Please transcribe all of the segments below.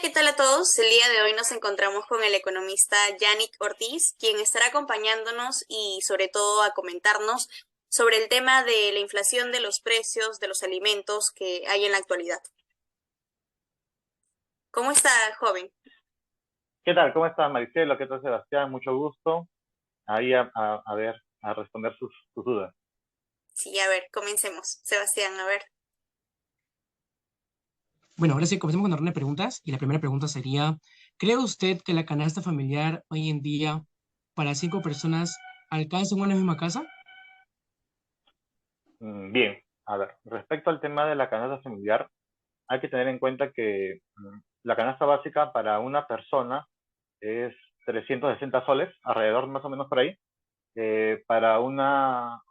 ¿qué tal a todos? El día de hoy nos encontramos con el economista Yannick Ortiz, quien estará acompañándonos y sobre todo a comentarnos sobre el tema de la inflación de los precios de los alimentos que hay en la actualidad. ¿Cómo está, joven? ¿Qué tal? ¿Cómo estás, Maricelo? ¿Qué tal, Sebastián? Mucho gusto. Ahí a ver, a responder sus dudas. Sí, a ver, comencemos. Sebastián, a ver. Bueno, ahora sí, comencemos con la ronda de preguntas. Y la primera pregunta sería, ¿cree usted que la canasta familiar hoy en día para 5 personas alcanza en una misma casa? Bien, a ver, respecto al tema de la canasta familiar, hay que tener en cuenta que la canasta básica para una persona es 360 soles, alrededor más o menos por ahí. Para una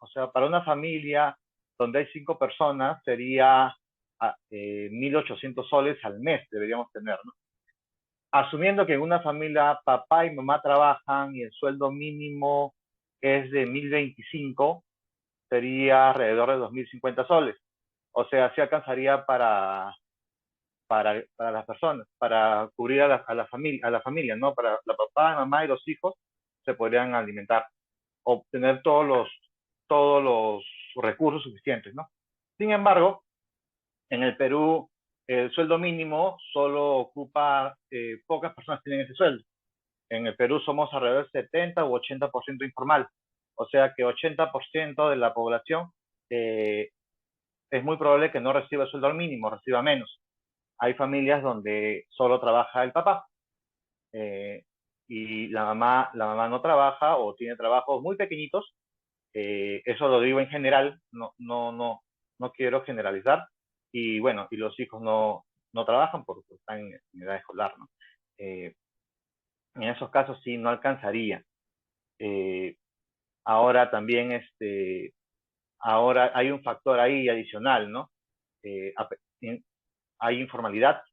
familia donde hay 5 personas sería 1.800 soles al mes deberíamos tener, ¿no? Asumiendo que en una familia papá y mamá trabajan y el sueldo mínimo es de 1.025, sería alrededor de 2.050 soles. O sea, sí alcanzaría para las personas, para cubrir a la familia, ¿no? Para la papá, mamá y los hijos se podrían alimentar, obtener todos los recursos suficientes, ¿no? Sin embargo, en el Perú, el sueldo mínimo solo ocupa, pocas personas tienen ese sueldo. En el Perú somos alrededor del 70 u 80% informal. O sea que 80% de la población eh, es muy probable que no reciba el sueldo al mínimo, reciba menos. Hay familias donde solo trabaja el papá eh, y la mamá no trabaja o tiene trabajos muy pequeñitos. Eso lo digo en general, no quiero generalizar. Y bueno, y los hijos no trabajan porque están en edad escolar, ¿no? Eh, en esos casos sí no alcanzaría. Eh, ahora también, ahora hay un factor ahí adicional, ¿no? Eh, hay informalidad.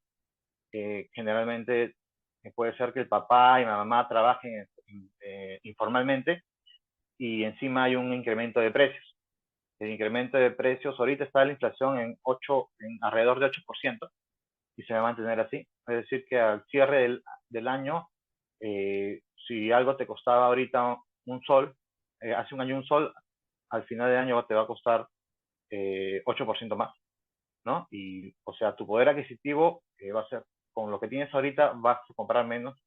Generalmente puede ser que el papá y la mamá trabajen informalmente y encima hay un incremento de precios. El incremento de precios, ahorita está la inflación en alrededor de 8% y se va a mantener así. Es decir, que al cierre del año, si algo te costaba ahorita un sol, hace un año un sol, al final de año te va a costar 8% más, ¿no? Y, o sea, tu poder adquisitivo va a ser, con lo que tienes ahorita, vas a comprar menos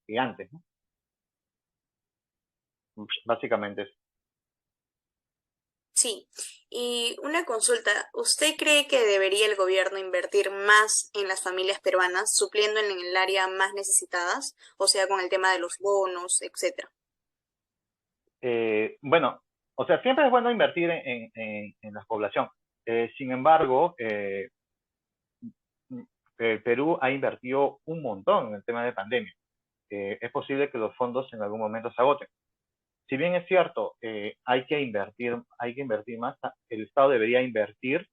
que antes, ¿no? Básicamente es. Sí. Y una consulta, ¿usted cree que debería el gobierno invertir más en las familias peruanas, supliendo en el área más necesitadas, o sea, con el tema de los bonos, etcétera? Bueno, o sea, siempre es bueno invertir en la población. Sin embargo, Perú ha invertido un montón en el tema de pandemia. Es posible que los fondos en algún momento se agoten. Si bien es cierto, hay que invertir más, el Estado debería invertir,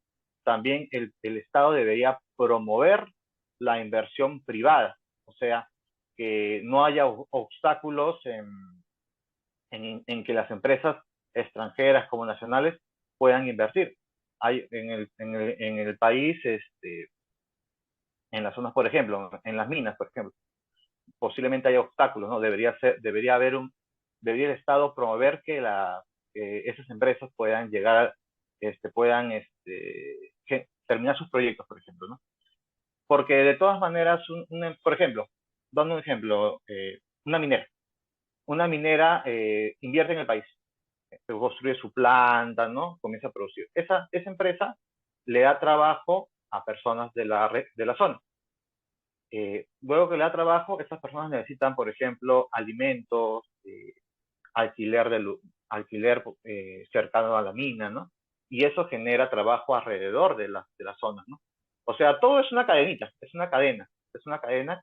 también el Estado debería promover la inversión privada, o sea, que no haya obstáculos en que las empresas extranjeras como nacionales puedan invertir. Hay en el país, en las zonas, por ejemplo, en las minas, por ejemplo, posiblemente haya obstáculos, ¿no? Debería el Estado promover que esas empresas puedan llegar, puedan terminar sus proyectos, por ejemplo, ¿no? Porque de todas maneras, por ejemplo, dando un ejemplo, una minera. Una minera invierte en el país, construye su planta, ¿no? Comienza a producir. Esa empresa le da trabajo a personas de la zona. Luego que le da trabajo, estas personas necesitan, por ejemplo, alimentos, alquiler, alquiler cercano a la mina, ¿no? Y eso genera trabajo alrededor de la zona, ¿no? O sea, todo es una cadenita, es una cadena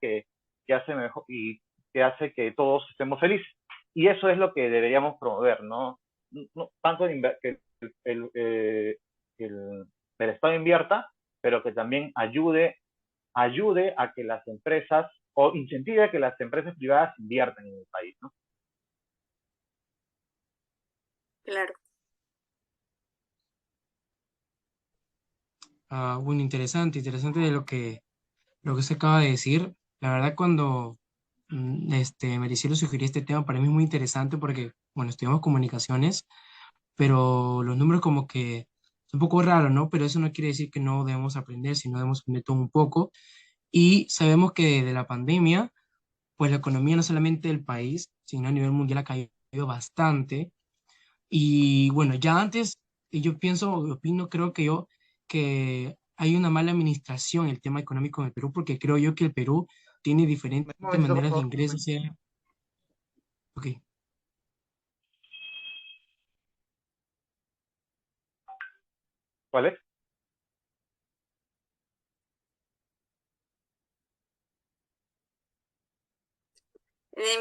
que hace mejor y que hace que todos estemos felices. Y eso es lo que deberíamos promover, ¿no? No tanto que el, el Estado invierta, pero que también ayude a que las empresas o incentive a que las empresas privadas inviertan en el país, ¿no? Claro. Bueno, interesante, interesante de lo que lo que usted acaba de decir. La verdad, cuando Mericielo sugirió este tema, para mí es muy interesante porque, bueno, estudiamos comunicaciones, pero los números como que es un poco raro, ¿no? Pero eso no quiere decir que no debemos aprender, sino debemos aprender todo un poco. Y sabemos que de la pandemia, pues la economía no solamente del país, sino a nivel mundial ha caído bastante. Y bueno, ya antes, yo pienso, opino, creo que yo, que hay una mala administración en el tema económico en el Perú, porque creo yo que el Perú tiene Un diferentes momentito, por maneras de favor. ingresos. Ok. ¿Cuál es?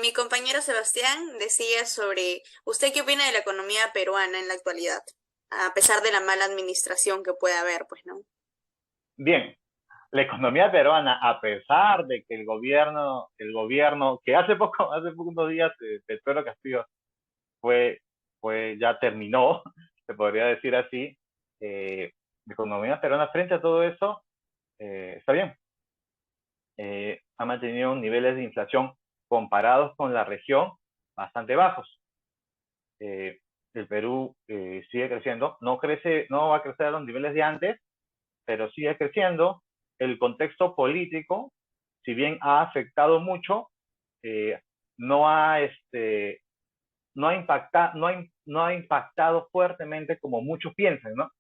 Mi compañero Sebastián decía sobre, ¿usted qué opina de la economía peruana en la actualidad? A pesar de la mala administración que puede haber, pues, ¿no? Bien, la economía peruana, a pesar de que el gobierno, que hace pocos días, Pedro Castillo fue, ya terminó, se podría decir así, la economía peruana frente a todo eso, está bien. Ha mantenido niveles de inflación comparados con la región bastante bajos. Eh, el Perú sigue creciendo, no crece, no va a crecer a los niveles de antes, pero sigue creciendo. El contexto político, si bien ha afectado mucho, eh, no ha no ha impactado fuertemente como muchos piensan, ¿no?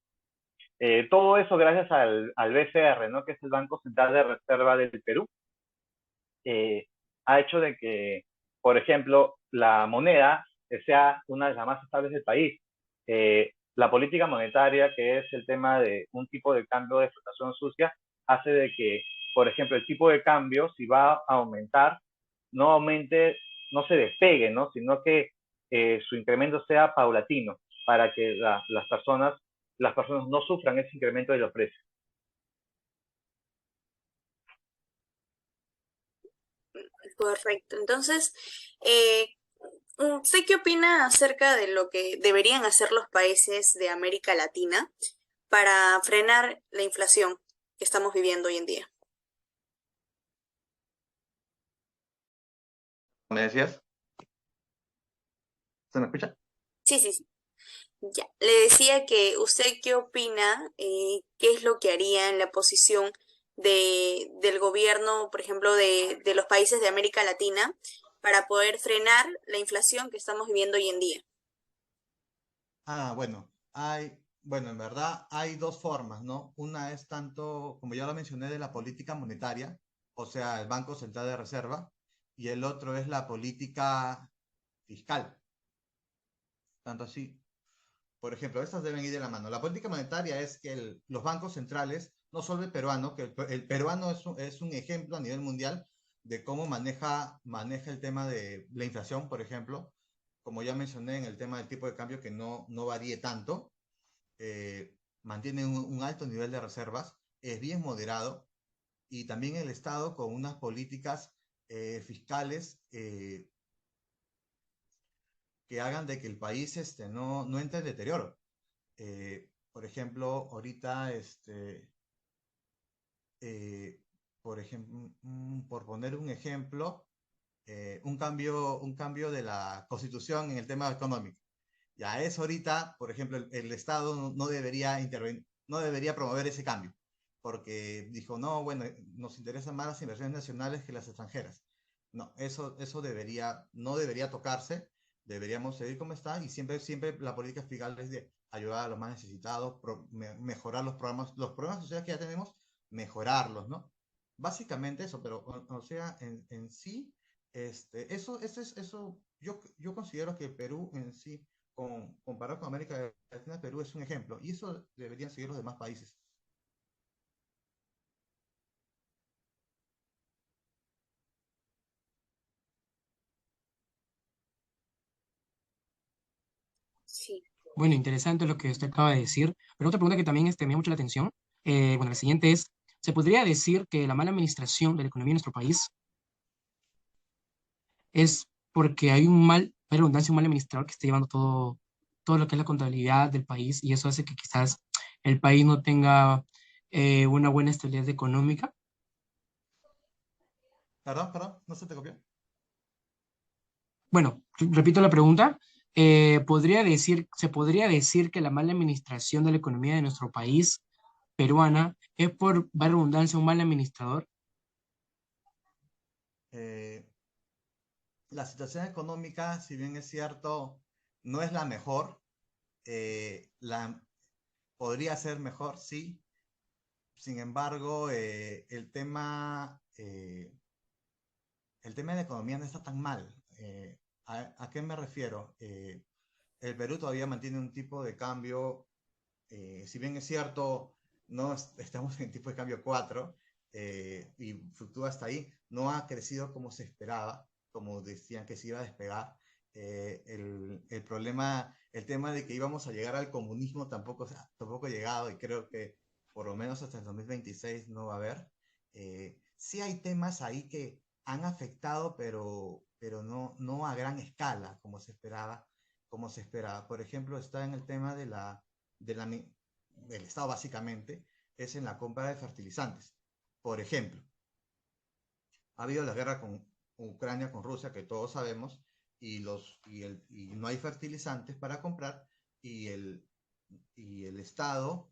Todo eso gracias al BCR, ¿no? Que es el Banco Central de Reserva del Perú, eh, ha hecho de que, por ejemplo, la moneda sea una de las más estables del país. La política monetaria, que es el tema de un tipo de cambio de flotación sucia, hace de que, por ejemplo, el tipo de cambio, si va a aumentar, no aumente, no se despegue, ¿no? Sino que su incremento sea paulatino para que las personas no sufran ese incremento de los precios. Correcto. Entonces, eh, ¿usted qué opina acerca de lo que deberían hacer los países de América Latina para frenar la inflación que estamos viviendo hoy en día? ¿Me decías? ¿Se me escucha? Sí, sí, sí. Ya. Le decía que usted qué opina, qué es lo que haría en la posición del gobierno, por ejemplo, de los países de América Latina para poder frenar la inflación que estamos viviendo hoy en día. Bueno, bueno, en verdad hay dos formas, ¿no? Una es tanto, como ya lo mencioné, de la política monetaria, o sea, el Banco Central de Reserva, y el otro es la política fiscal, tanto así. Por ejemplo, estas deben ir de la mano. La política monetaria es que los bancos centrales, no solo el peruano, que el peruano es un ejemplo a nivel mundial de cómo maneja el tema de la inflación, por ejemplo, como ya mencioné en el tema del tipo de cambio que no varíe tanto, mantiene un alto nivel de reservas, es bien moderado, y también el Estado con unas políticas fiscales que hagan de que el país no entre en deterioro. Por ejemplo, ahorita, eh, por poner un ejemplo, un cambio de la constitución en el tema económico. Ya es ahorita, por ejemplo, el Estado no debería intervenir, no debería promover ese cambio, porque dijo, no, bueno, nos interesan más las inversiones nacionales que las extranjeras. No, eso no debería tocarse, deberíamos seguir como está, y siempre la política fiscal es de ayudar a los más necesitados, mejorar los programas sociales que ya tenemos, mejorarlos, ¿no? Básicamente eso, pero o sea, en sí, yo considero que Perú en sí, comparado con América Latina, Perú es un ejemplo, y eso deberían seguir los demás países. Sí. Bueno, interesante lo que usted acaba de decir. Pero otra pregunta que también me llama mucho la atención, bueno, la siguiente es, ¿se podría decir que la mala administración de la economía en nuestro país es porque hay redundancia, un mal administrador que está llevando todo lo que es la contabilidad del país y eso hace que quizás el país no tenga una buena estabilidad económica? Perdón, ¿no se te copió? Bueno, repito la pregunta. ¿Se podría decir que la mala administración de la economía de nuestro país peruana es por, va redundancia, un mal administrador? Eh, la situación económica, si bien es cierto, no es la mejor, la, podría ser mejor, sí. Sin embargo, el tema de la economía no está tan mal. ¿A qué me refiero? El Perú todavía mantiene un tipo de cambio, si bien es cierto, no estamos en tipo de cambio 4 y fluctúa hasta ahí, no ha crecido como se esperaba, como decían que se iba a despegar. El problema, el tema de que íbamos a llegar al comunismo tampoco ha llegado y creo que por lo menos hasta el 2026 no va a haber. Sí hay temas ahí que han afectado, pero no a gran escala como se esperaba. Por ejemplo, está en el tema de la, del Estado básicamente, es en la compra de fertilizantes. Por ejemplo, ha habido la guerra con Ucrania, con Rusia, que todos sabemos, y no hay fertilizantes para comprar, y el Estado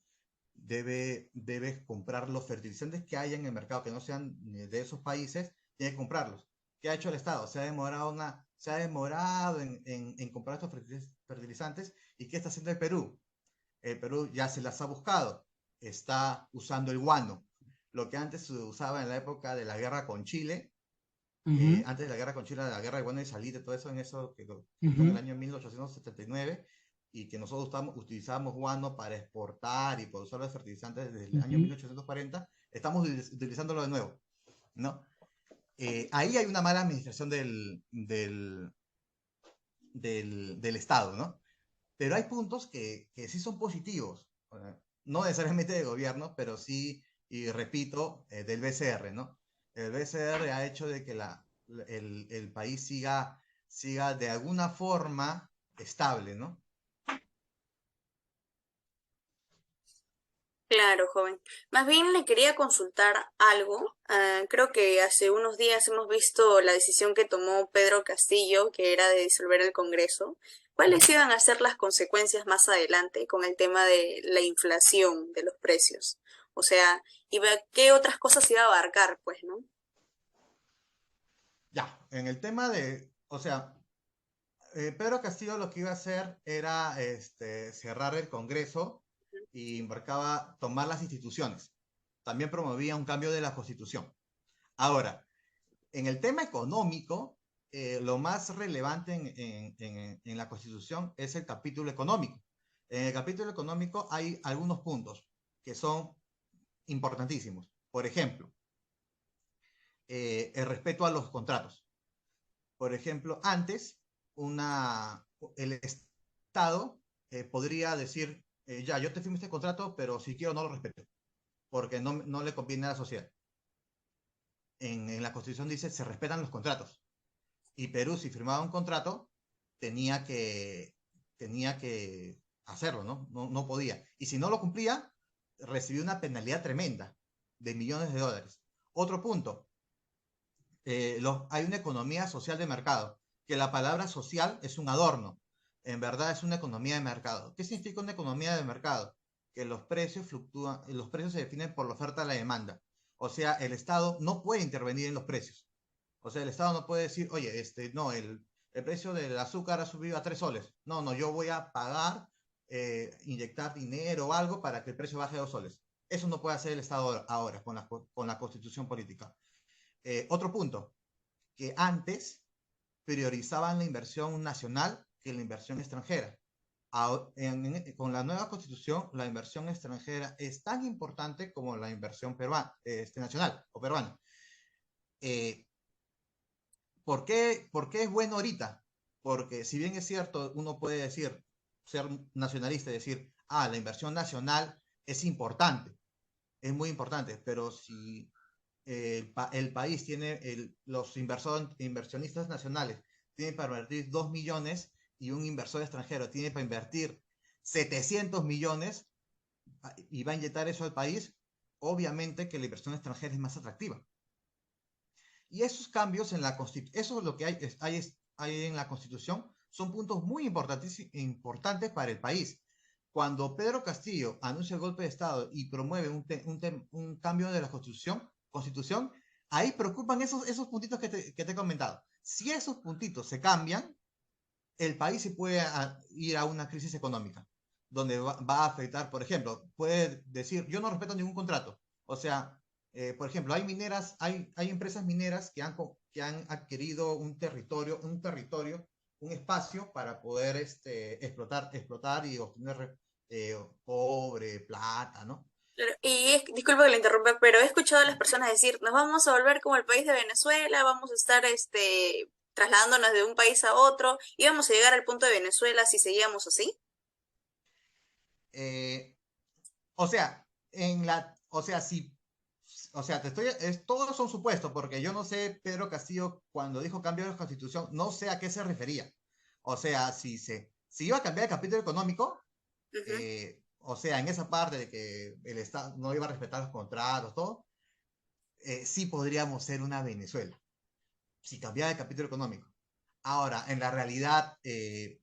debe comprar los fertilizantes que haya en el mercado, que no sean de esos países, tiene que comprarlos. ¿Qué ha hecho el Estado? Se ha demorado en comprar estos fertilizantes. ¿Y qué está haciendo el Perú? El Perú ya se las ha buscado. Está usando el guano. Lo que antes se usaba en la época de la guerra con Chile, Ujú, antes de la guerra con Chile, la guerra del guano y salir de todo eso, en eso que fue en el ujú, año 1879, y que nosotros utilizábamos guano para exportar y para usar los fertilizantes desde el año ujú. 1840, estamos utilizándolo de nuevo, ¿no? Ahí hay una mala administración del Estado, ¿no? Pero hay puntos que sí son positivos, no necesariamente del gobierno, pero sí, y repito, del BCR, ¿no? El BCR ha hecho de que el país siga de alguna forma estable, ¿no? Claro, joven. Más bien le quería consultar algo. Creo que hace unos días hemos visto la decisión que tomó Pedro Castillo, que era de disolver el Congreso. ¿Cuáles Ujú. iban a ser las consecuencias más adelante con el tema de la inflación de los precios? O sea, ¿qué otras cosas iba a abarcar, pues, no? Ya, en el tema o sea, Pedro Castillo lo que iba a hacer era cerrar el Congreso y embarcaba tomar las instituciones. También promovía un cambio de la Constitución. Ahora, en el tema económico, lo más relevante en la Constitución es el capítulo económico. En el capítulo económico hay algunos puntos que son importantísimos. Por ejemplo, el respeto a los contratos. Por ejemplo, antes el Estado podría decir, ya, yo te firmo este contrato, pero si quiero no lo respeto, porque no le conviene a la sociedad. En la Constitución dice, se respetan los contratos. Y Perú, si firmaba un contrato, tenía que, tenía que hacerlo, ¿no? No podía. Y si no lo cumplía, recibía una penalidad tremenda de millones de dólares. Otro punto, hay una economía social de mercado, que la palabra social es un adorno, en verdad es una economía de mercado. ¿Qué significa una economía de mercado? Que los precios fluctúan, los precios se definen por la oferta y la demanda. O sea, el Estado no puede intervenir en los precios. O sea, el Estado no puede decir, oye, no, el precio del azúcar ha subido a 3 soles. No, no, yo voy a pagar, inyectar dinero o algo para que el precio baje a 2 soles. Eso no puede hacer el Estado ahora con la constitución política. Otro punto, que antes priorizaban la inversión nacional que la inversión extranjera. Con la nueva constitución, la inversión extranjera es tan importante como la inversión nacional o peruana. Eh, por qué es bueno ahorita? Porque si bien es cierto, uno puede decir, ser nacionalista y decir, la inversión nacional es importante, es muy importante, pero si el país tiene, los inversionistas nacionales tienen para invertir 2 millones y un inversor extranjero tiene para invertir 700 millones y va a inyectar eso al país, obviamente que la inversión extranjera es más atractiva. Y esos cambios en la Constitución, eso es lo que hay en la Constitución, son puntos muy importantes para el país. Cuando Pedro Castillo anuncia el golpe de Estado y promueve un cambio de la constitución, ahí preocupan esos puntitos que te he comentado. Si esos puntitos se cambian, el país se puede ir a una crisis económica, donde va a afectar, por ejemplo, puede decir, yo no respeto ningún contrato. O sea, por ejemplo, hay empresas mineras que han adquirido un territorio, un espacio para poder explotar y obtener cobre, plata, ¿no? Disculpa que le interrumpa, pero he escuchado a las personas decir, nos vamos a volver como el país de Venezuela, vamos a estar trasladándonos de un país a otro, y vamos a llegar al punto de Venezuela si seguíamos así. Eh, o sea, o sea, si, o sea, todos son supuestos, porque yo no sé, Pedro Castillo, cuando dijo cambio de la constitución, no sé a qué se refería. O sea, si iba a cambiar el capítulo económico, Ujú. o sea, en esa parte de que el Estado no iba a respetar los contratos, todo, sí podríamos ser una Venezuela, si cambiaba el capítulo económico. Ahora, en la realidad, él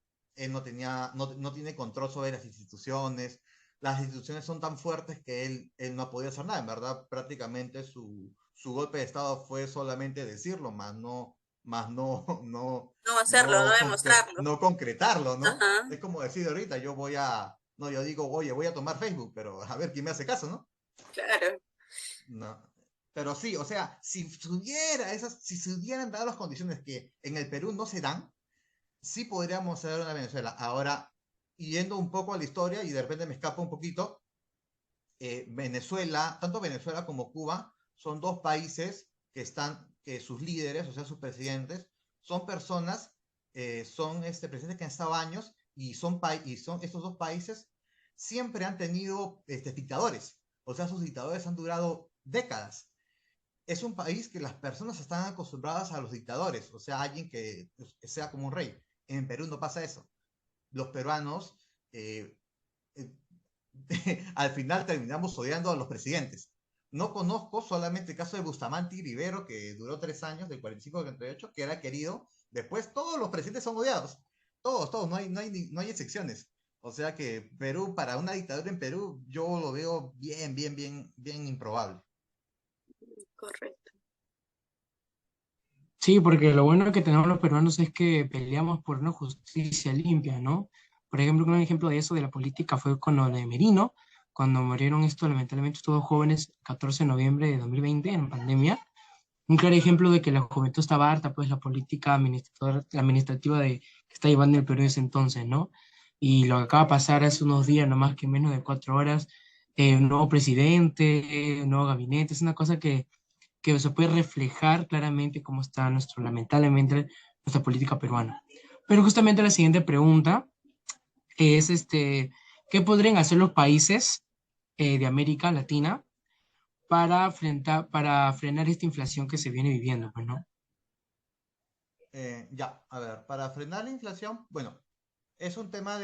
no tiene control sobre las instituciones son tan fuertes que él no podía hacer nada, en verdad, prácticamente su golpe de Estado fue solamente decirlo, No hacerlo, no demostrarlo. no concretarlo, ¿no? Ajá, Es como decir ahorita, no, yo digo, oye, voy a tomar Facebook, pero a ver quién me hace caso, ¿no? claro. No. Pero sí, o sea, si se hubieran dado las condiciones que en el Perú no se dan, sí podríamos ser una Venezuela. Ahora, yendo un poco a la historia y de repente me escapa un poquito, Venezuela, tanto Venezuela como Cuba, son dos países que sus líderes, o sea, sus presidentes, son personas, son presidentes que han estado años y son estos dos países siempre han tenido dictadores. O sea, sus dictadores han durado décadas. Es un país que las personas están acostumbradas a los dictadores, o sea, alguien que sea como un rey. En Perú no pasa eso. Los peruanos, eh, eh, al final terminamos odiando a los presidentes. No conozco solamente el caso de Bustamante y Rivero, que duró 3 años, del 45 al 48, que era querido. Después todos los presidentes son odiados. Todos, no hay excepciones. O sea que Perú, para una dictadura en Perú, yo lo veo bien improbable. Correcto. Sí, porque lo bueno que tenemos los peruanos es que peleamos por una justicia limpia, ¿no? Por ejemplo, un ejemplo de eso de la política fue con lo de Merino, cuando murieron lamentablemente todos jóvenes el 14 de noviembre de 2020 en pandemia. Un claro ejemplo de que la juventud estaba harta, pues la política administrativa que está llevando el Perú en ese entonces, ¿no? Y lo que acaba de pasar hace unos días, no más que menos de 4 horas, un nuevo presidente, un nuevo gabinete, es una cosa que se puede reflejar claramente cómo está lamentablemente, nuestra política peruana. Pero justamente la siguiente pregunta es, ¿qué podrían hacer los países de América Latina para frenar esta inflación que se viene viviendo, pues, ¿no? Ya, a ver, para frenar la inflación, bueno, es un tema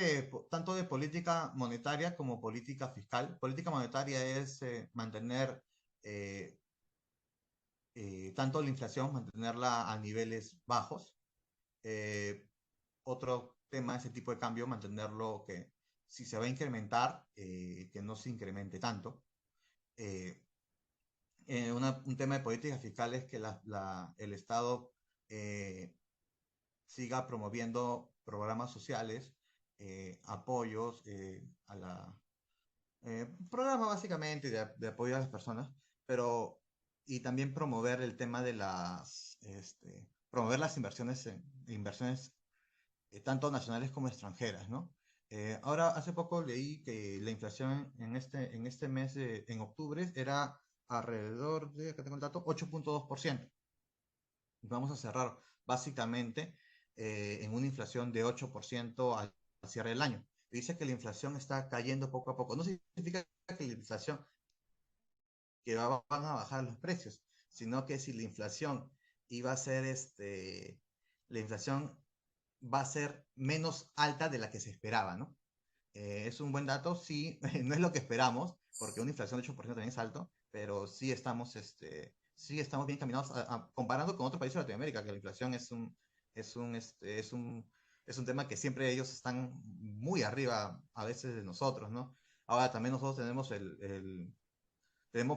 tanto de política monetaria como política fiscal. Política monetaria es mantener eh, tanto la inflación, mantenerla a niveles bajos. Eh, Otro tema de ese tipo de cambio, mantenerlo que si se va a incrementar, que no se incremente tanto. Eh, un tema de política fiscal es que el Estado eh, siga promoviendo programas sociales, apoyos programa básicamente de apoyo a las personas, pero y también promover el tema de promover las inversiones tanto nacionales como extranjeras, ¿no? Ahora, hace poco leí que la inflación en este mes, en octubre, era alrededor de, acá tengo el dato, 8.2%. Vamos a cerrar básicamente en una inflación de 8% al cierre del año. Dice que la inflación está cayendo poco a poco. No significa que la inflación van a bajar los precios, sino que si la inflación iba a ser la inflación va a ser menos alta de la que se esperaba, ¿no? Es un buen dato, sí, no es lo que esperamos, porque una inflación de 8% también es alto, pero sí estamos sí estamos bien caminados comparando con otros países de Latinoamérica, que la inflación es un tema que siempre ellos están muy arriba a veces de nosotros, ¿no? Ahora también nosotros tenemos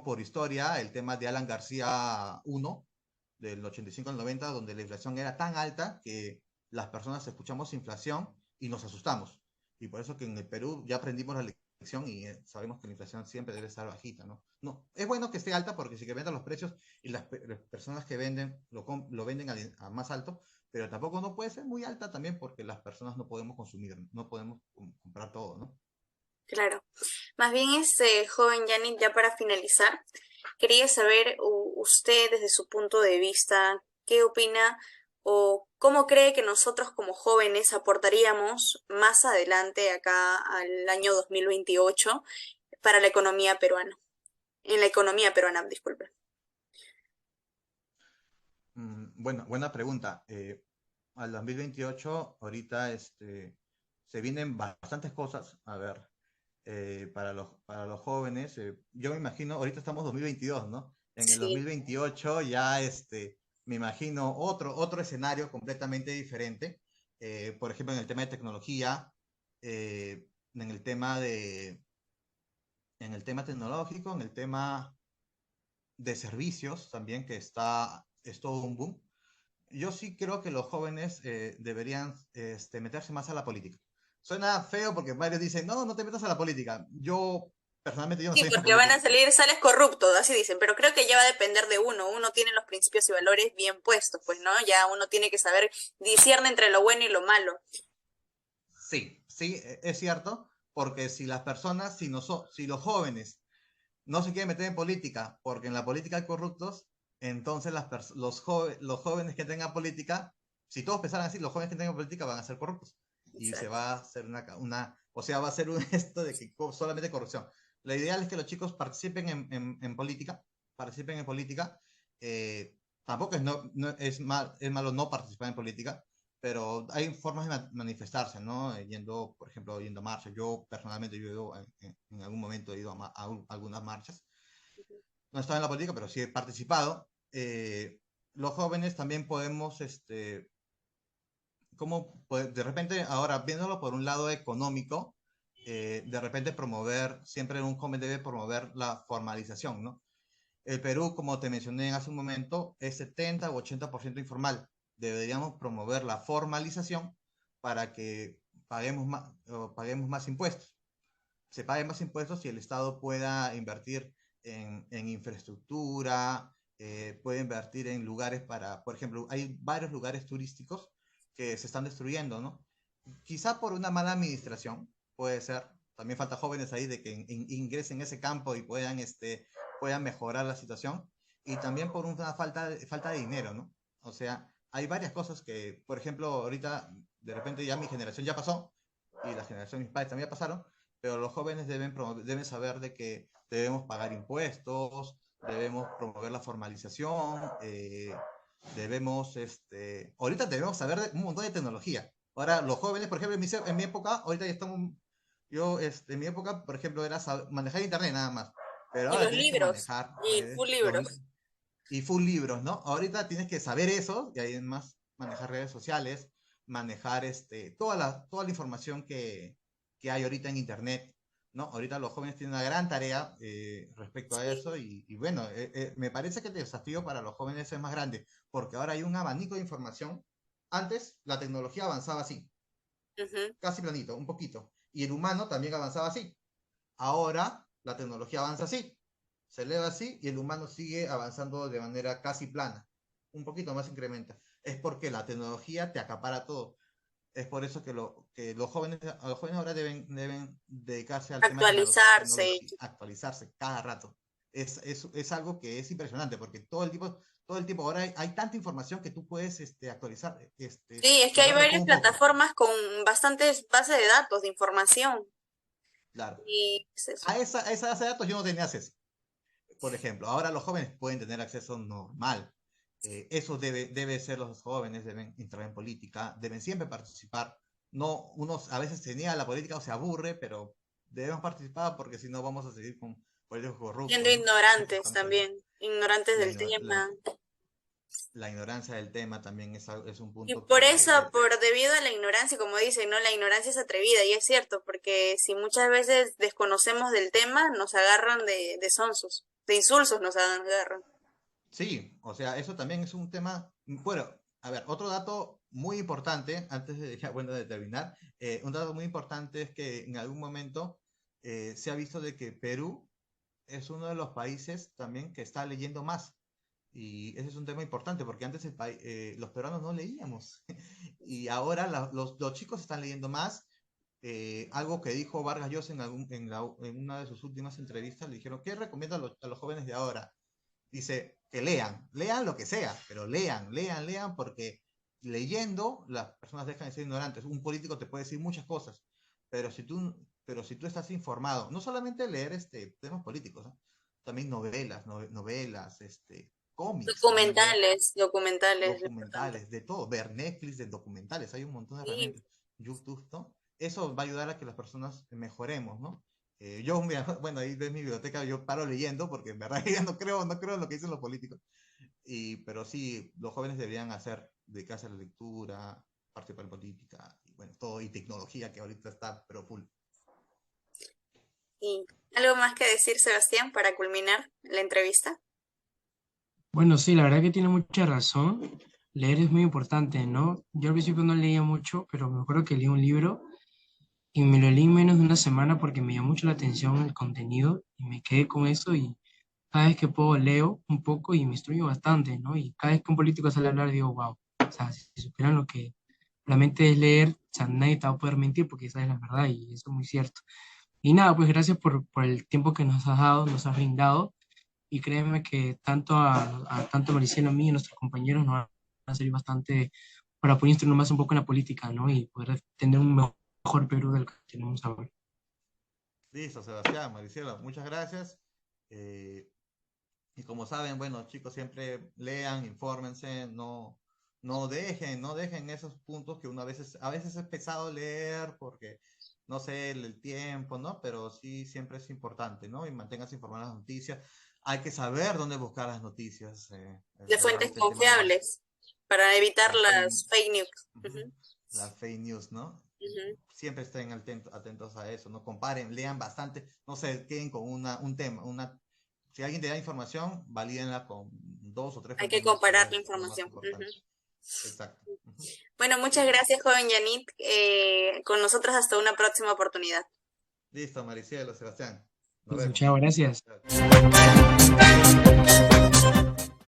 por historia el tema de Alan García I, del 85 al 90, donde la inflación era tan alta que las personas escuchamos inflación y nos asustamos. Y por eso que en el Perú ya aprendimos la lección y sabemos que la inflación siempre debe estar bajita, ¿no? No, es bueno que esté alta porque si incrementan los precios y las personas que venden lo venden a más alto, pero tampoco no puede ser muy alta también porque las personas no podemos consumir, no podemos comprar todo, ¿no? Claro. Más bien, joven Yannick, ya para finalizar, quería saber usted desde su punto de vista, ¿qué opina o cómo cree que nosotros como jóvenes aportaríamos más adelante acá al año 2028 para la economía peruana? En la economía peruana, disculpe. Bueno, buena pregunta. Al 2028, ahorita se vienen bastantes cosas. A ver, para los jóvenes, yo me imagino, ahorita estamos en 2022, ¿no? En el Sí, 2028 ya me imagino otro escenario completamente diferente. Por ejemplo, en el tema de tecnología, eh, en el tema en el tema tecnológico, en el tema de servicios también, es todo un boom. Yo sí creo que los jóvenes deberían meterse más a la política. Suena feo porque varios dicen, no, no te metas a la política. Personalmente, yo no sí, estoy en la porque van a política. salir, sales corrupto, así dicen, pero creo que ya va a depender de uno. Uno tiene los principios y valores bien puestos, pues, ¿no? Ya uno tiene que saber discierne entre lo bueno y lo malo. Sí, sí, es cierto, porque si las personas, si los jóvenes no se quieren meter en política, porque en la política hay corruptos, entonces los jóvenes que tengan política, si todos pensaran así, los jóvenes que tengan política van a ser corruptos. Y se Exacto. va a hacer o sea, va a ser un esto de que solamente corrupción. Lo ideal es que los chicos participen en política, participen en política. eh, Tampoco es malo no participar en política, pero hay formas de manifestarse, ¿no? Por ejemplo, yendo a marchas. Yo personalmente, en algún momento he ido a algunas marchas. No he estado en la política, pero sí he participado. Los jóvenes también podemos, de repente, ahora viéndolo por un lado económico, de repente siempre un joven debe promover la formalización, ¿no? El Perú, como te mencioné hace un momento, es 70 u 80% informal. Deberíamos promover la formalización para que paguemos más impuestos. Se paguen más impuestos y el Estado pueda invertir en infraestructura, puede invertir en lugares por ejemplo, hay varios lugares turísticos que se están destruyendo, ¿no? Quizá por una mala administración, puede ser. También falta jóvenes ahí de que ingresen en ese campo y puedan mejorar la situación. Y también por una falta de dinero, ¿no? O sea, hay varias cosas que, por ejemplo, ahorita, de repente ya mi generación ya pasó, y la generación de mis padres también ya pasaron, pero los jóvenes deben saber de que debemos pagar impuestos, debemos promover la formalización, ahorita debemos saber de un montón de tecnología. Ahora, los jóvenes, por ejemplo, en mi época, ahorita ya estamos, en mi época, por ejemplo, era manejar internet nada más, pero Y ahora los tienes que libros, manejar y full libros. y full libros, ¿no? Ahorita tienes que saber eso, y además manejar redes sociales, manejar toda la información que hay ahorita en internet, ¿no? Ahorita los jóvenes tienen una gran tarea respecto a Sí. eso, y bueno, me parece que el desafío para los jóvenes es más grande, porque ahora hay un abanico de información. Antes la tecnología avanzaba así, Ujú. casi planito, un poquito, y el humano también avanzaba así. Ahora la tecnología avanza así, se eleva así y el humano sigue avanzando de manera casi plana. Un poquito más incrementa. Es porque la tecnología te acapara todo. Es por eso que los jóvenes ahora deben dedicarse al tema de Actualizarse. tecnología, actualizarse cada rato. Es algo que es impresionante porque todo el tiempo ahora hay tanta información que tú puedes actualizar, Sí, es que hay saberlo todo varias un poco. plataformas con bastantes bases de datos, de información. Claro. Y es eso. A esa base de datos yo no tenía acceso. Por ejemplo, ahora los jóvenes pueden tener acceso normal. Eso debe ser, los jóvenes deben entrar en política, deben siempre participar. No, unos a veces se niega a la política o se aburre, pero debemos participar porque si no vamos a seguir con políticos Siendo corruptos, ¿no? Siempre ignorantes estamos ahí. también. ignorantes La, del igno- tema. la ignorancia del tema también es un Y punto por que eso, por debido a la ignorancia, como dicen, ¿no? La ignorancia es atrevida, y es cierto, porque si muchas veces desconocemos del tema, nos agarran de sonsos, de insulsos nos agarran. sí, o sea, eso también es un tema. Bueno, a ver, otro dato muy importante, antes de, ya, bueno, de terminar, un dato muy importante es que en algún momento se ha visto de que Perú es uno de los países también que está leyendo más. Y ese es un tema importante porque antes los peruanos no leíamos y ahora los chicos están leyendo más. Algo que dijo Vargas Llosa en una de sus últimas entrevistas, le dijeron, ¿qué recomienda a los jóvenes de ahora? Dice que lean lo que sea, pero lean, porque leyendo las personas dejan de ser ignorantes. Un político te puede decir muchas cosas, pero si tú estás informado, no solamente leer temas políticos, ¿no? También novelas, cómics, también leer Documentales, lo importante. documentales, de todo, ver Netflix de documentales, hay un montón de Sí, herramientas, YouTube, ¿no? Eso va a ayudar a que las personas mejoremos, ¿no? Yo, mira, bueno, ahí ves mi biblioteca, yo paro leyendo porque en verdad ya no creo en lo que dicen los políticos, pero sí, los jóvenes deberían dedicarse a la lectura, participar en política, y bueno, todo, y tecnología que ahorita está, pero full. y algo más que decir, Sebastián, para culminar la entrevista. Bueno, sí, la verdad que tiene mucha razón. Leer es muy importante, ¿no? Yo al principio no leía mucho, pero me acuerdo que leí un libro y me lo leí en menos de una semana porque me llamó mucho la atención el contenido y me quedé con eso y cada vez que puedo leo un poco y me instruyo bastante, ¿no? Y cada vez que un político sale a hablar digo, wow, o sea, si supieran lo que realmente es leer, o sea, nadie te va a poder mentir porque esa es la verdad y eso es muy cierto. Y nada, pues gracias por el tiempo que nos has dado, nos has brindado y créeme que tanto Maricielo, a mí y a nuestros compañeros nos va a servir bastante para poder instruirnos más un poco en la política, ¿no? Y poder tener un mejor Perú del que tenemos ahora. Listo, Sebastián, Maricielo, muchas gracias. Eh, Y como saben, bueno, chicos, siempre lean, infórmense, no dejen esos puntos que uno a veces es pesado leer porque, no sé, el tiempo, ¿no? Pero sí, siempre es importante, ¿no? Y manténganse informados de las noticias. Hay que saber dónde buscar las noticias. En De verdad, fuentes ahorita el tema de confiables, para evitar las fake, las fake news. ujú, Ujú, las fake news, ¿no? ujú. Siempre estén atentos a eso, ¿no? Comparen, lean bastante, no se queden con un tema, si alguien te da información, valídenla con 2 o 3 Hay que fuentes más, eso comparar la es lo más información. importante. Ujú. Exacto. Ujú. Bueno, muchas gracias, joven Yanit. Con nosotros hasta una próxima oportunidad. Listo, Maricielo, Sebastián. Nos Entonces, vemos. muchas gracias. Chao, chao.